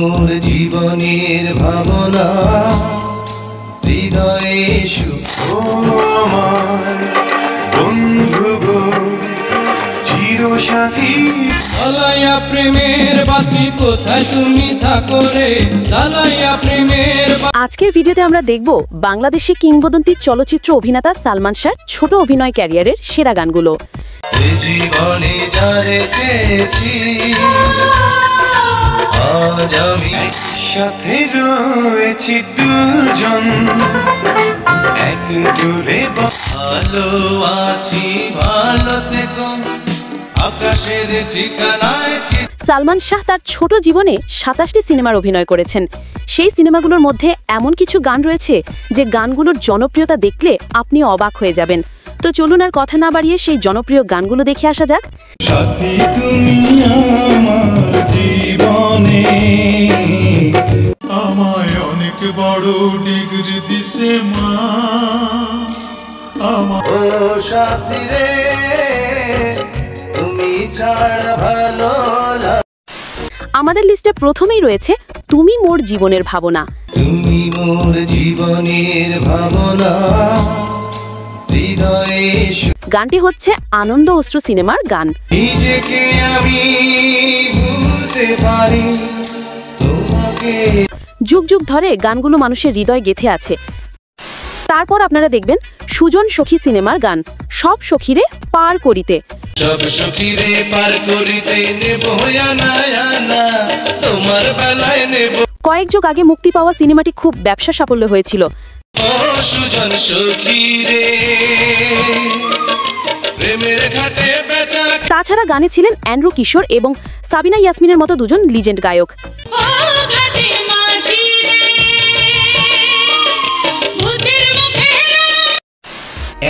মোর জীবনের ভাবনা হৃদয়ে সুখ আমার বন্ধু গো চিরসাথী জ্বালাইয়া প্রেমের বাতি কোথায় তুমি থাকো রে জ্বালাইয়া প্রেমের। আজকের ভিডিওতে আমরা দেখব বাংলাদেশি কিংবদন্তি চলচ্চিত্র অভিনেতা সালমান শাহর ছোট অভিনয় ক্যারিয়ারের সেরা গানগুলো। জীবনে যারে চেয়েছি আজ আমি একসাথে রয়েছি দুজন এক দূরে ভালো আছি ভালো থেকো আকাশের ঠিকানায়। সালমান শাহ তার ছোট জীবনে ২৭টি সিনেমার অভিনয় করেছেন। সেই সিনেমাগুলোর মধ্যে এমন কিছু গান রয়েছে যে গানগুলোর জনপ্রিয়তা দেখলে আপনি অবাক হয়ে যাবেন। তো চলুন আর কথা না বাড়িয়ে সেই জনপ্রিয় গানগুলো দেখে আসা যাক। সাথী তুমি আমার জীবনে আমায় অনেক বড় ডিগ্রি দিছে মা আমার ও সাথী রে তুমি ছাড়া ভালো। আমাদের লিস্টে প্রথমেই রয়েছে তুমি মোর জীবনের ভাবনা। তুমি মোর জীবনের ভাবনা হৃদয়ে। গানটি হচ্ছে আনন্দ অশ্রু সিনেমার গান। নিজেকে আমি ভুলতে পারি তোমাকে। যুগ যুগ ধরে গানগুলো মানুষের হৃদয় গেঁথে আছে। তারপর আপনারা দেখবেন সুজন সখী সিনেমার গান সব সখীরে পার করিতে। সব সখীরে পার করিতে নেব না তোমার বেলায় নেব। কয়েক যুগ আগে মুক্তি পাওয়া সিনেমাটি খুব ব্যবসা সাফল্য হয়েছিল। সুজন সখীরে প্রেমের ঘাটে বেচা। তাছাড়া গানে ছিলেন অ্যান্ড্রু কিশোর এবং সাবিনা ইয়াসমিনের মতো দুজন লিজেন্ড গায়ক।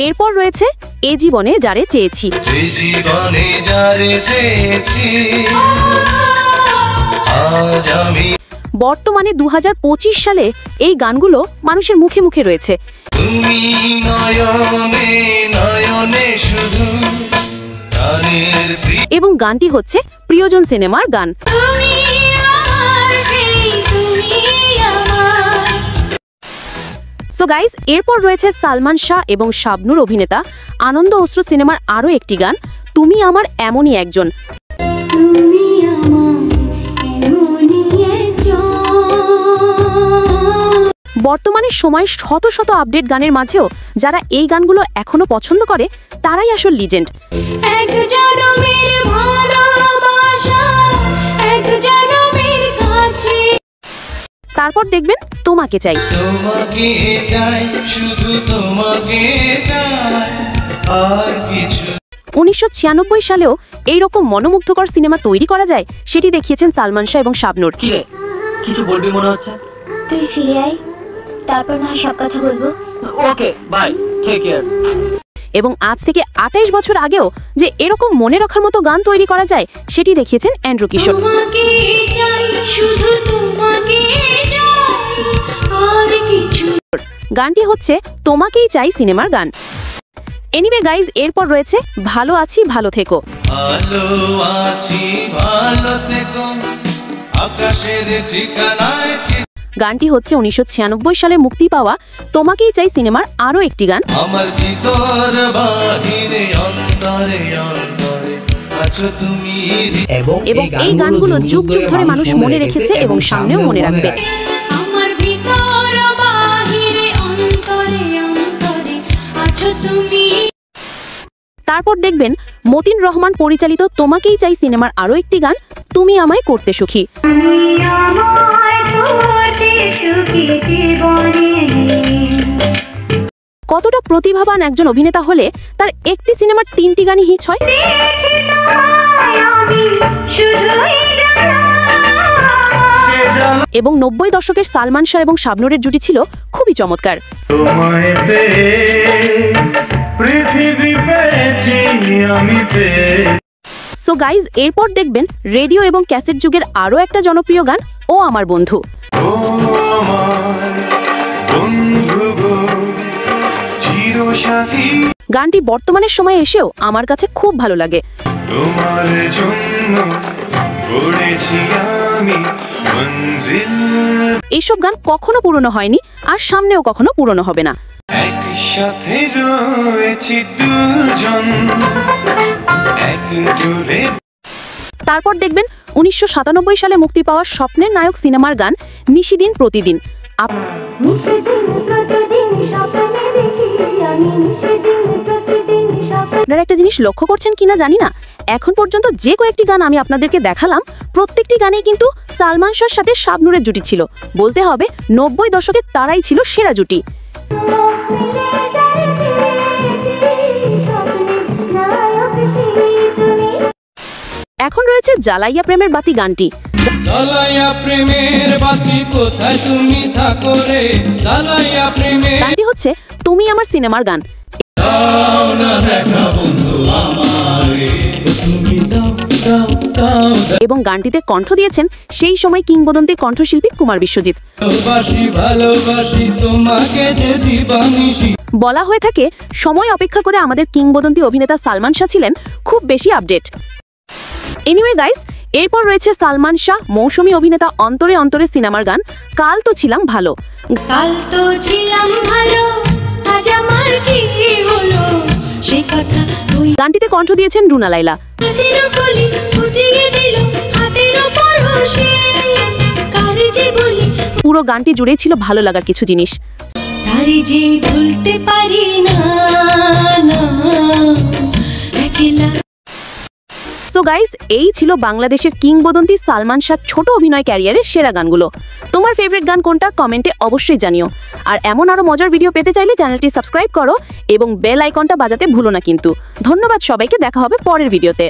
এরপর রয়েছে এ জীবনে যারে চেয়েছি। বর্তমানে ২০২৫ সালে এই গানগুলো মানুষের মুখে মুখে রয়েছে। তুমি নয়নে নয়নে শুধু এবং গানটি হচ্ছে প্রিয়জন সিনেমার গান। সো গাইস, এরপর রয়েছে সালমান শাহ এবং শাবনূর অভিনেতা আনন্দ অশ্রু সিনেমার আরও একটি গান তুমি আমার এমনই একজন। বর্তমানে সময় শত শত আপডেট গানের মাঝেও যারা এই গানগুলো এখনো পছন্দ করে তারাই আসল লিজেন্ড। তারপর দেখবেন তোমাকে চাই। তোমাকে চাই শুধু তোমাকে চাই আর কিছু। ১৯৯৬ সালেও এইরকম মনোমুগ্ধকর সিনেমা তৈরি করা যায় সেটি দেখিয়েছেন সালমান শাহ এবং শাবনূর। কিছু বলবি মনে হচ্ছে? তুই ফিরে আয়, তারপর না সব কথা বলবো। Okay bye, take care. এবং আজ থেকে ২৮ বছর আগেও যে এরকম মনে রাখার মতো গান তৈরি করা যায় সেটি দেখিয়েছেন অ্যান্ড্রু কিশোর। গানটি হচ্ছে তোমাকেই চাই সিনেমার গান। এনিওয়ে গাইজ, এরপর রয়েছে ভালো আছি ভালো থেকো। ভালো আছি ভালো থেকো আকাশের ঠিকানায়। গানটি হচ্ছে ১৯৯৬ সালে মুক্তি পাওয়া তোমাকেই চাই সিনেমার আরও একটি গান। আমার ভিতর বাহিরে অন্তরে অন্তরে আছো তুমি। এবং এই গানগুলো যুগ যুগ ধরে মানুষ মনে রেখেছে এবং সামনেও মনে রাখবে। আমার ভিতর বাহিরে অন্তরে অন্তরে আছো তুমি। তারপর দেখবেন মতিন রহমান পরিচালিত তোমাকেই চাই সিনেমার আরও একটি গান তুমি আমায় করতে সুখী। কতটা প্রতিভাবান একজন অভিনেতা হলে তার একটি সিনেমার ৩টি গানই হিট হয়। এবং ৯০ দশকের সালমান শাহ এবং শাবনূরের জুটি ছিল খুবই চমৎকার। সো গাইজ, এরপর দেখবেন রেডিও এবং ক্যাসেট যুগের আরও একটা জনপ্রিয় গান ও আমার বন্ধু। গানটি বর্তমানের সময়ে এসেও আমার কাছে খুব ভালো লাগে। তোমার জন্য আমি মঞ্জিল এইসব গান কখনো পুরনো হয়নি আর সামনেও কখনো পুরনো হবে না। একসাথে রয়েছি দুজন এক দূরে। তারপর দেখবেন 1997 সালে মুক্তি পাওয়া স্বপ্নের নায়ক সিনেমার গান নিশিদিন প্রতিদিন। আপনারা একটা জিনিস লক্ষ্য করছেন কিনা জানি না, এখন পর্যন্ত যে কয়েকটি গান আমি আপনাদেরকে দেখালাম প্রত্যেকটি গানেই কিন্তু সালমান শাহর সাথে শাবনূরের জুটি ছিল। বলতে হবে 90 দশকে তারাই ছিল সেরা জুটি। এখন রয়েছে জ্বালাইয়া প্রেমের বাতি গানটি। জ্বালাইয়া প্রেমের বাতি কোথায় তুমি থাকো রে, জ্বালাইয়া প্রেমের গানটি হচ্ছে তুমি আমার সিনেমার গান দাও না দেখা বন্ধু আমারে, তুমি দাও দাও দাও এবং গানটিতে কণ্ঠ দিয়েছেন সেই সময় কিংবদন্তি কণ্ঠশিল্পী কুমার বিশ্বজিৎ। ভালোবাসি ভালোবাসি তোমাকে যে দিবানিশি। বলা হয়ে থাকে সময় অপেক্ষা করে আমাদের কিংবদন্তি অভিনেতা সালমান শাহ ছিলেন খুব বেশি আপডেট। এনিওয়ে গাইস, এরপর রয়েছে সালমান শাহ মৌসুমী অভিনেতা অন্তরে অন্তরে সিনেমার গান কাল তো ছিলাম ভালো। কাল তো ছিলাম ভালো, আজ আমার কি হলো সে কথা তুই গানটিতে কণ্ঠ দিয়েছেন রুনা লায়লা। কাজের কলি ফুটিয়ে দিল হাতের পরশে, কারে যে বলি পুরো গানটি জুড়েই ছিল ভালো লাগার কিছু জিনিস। তারে যে ভুলতে পারি না না একলা। সো গাইস, এই ছিল বাংলাদেশের কিংবদন্তি সালমান শাহ ছোট অভিনয় ক্যারিয়ারের সেরা গানগুলো। তোমার ফেভারিট গান কোনটা কমেন্টে অবশ্যই জানিও। আর এমন আরো মজার ভিডিও পেতে চাইলে চ্যানেলটি সাবস্ক্রাইব করো এবং বেল আইকনটা বাজাতে ভুলো না কিন্তু। ধন্যবাদ সবাইকে, দেখা হবে পরের ভিডিওতে।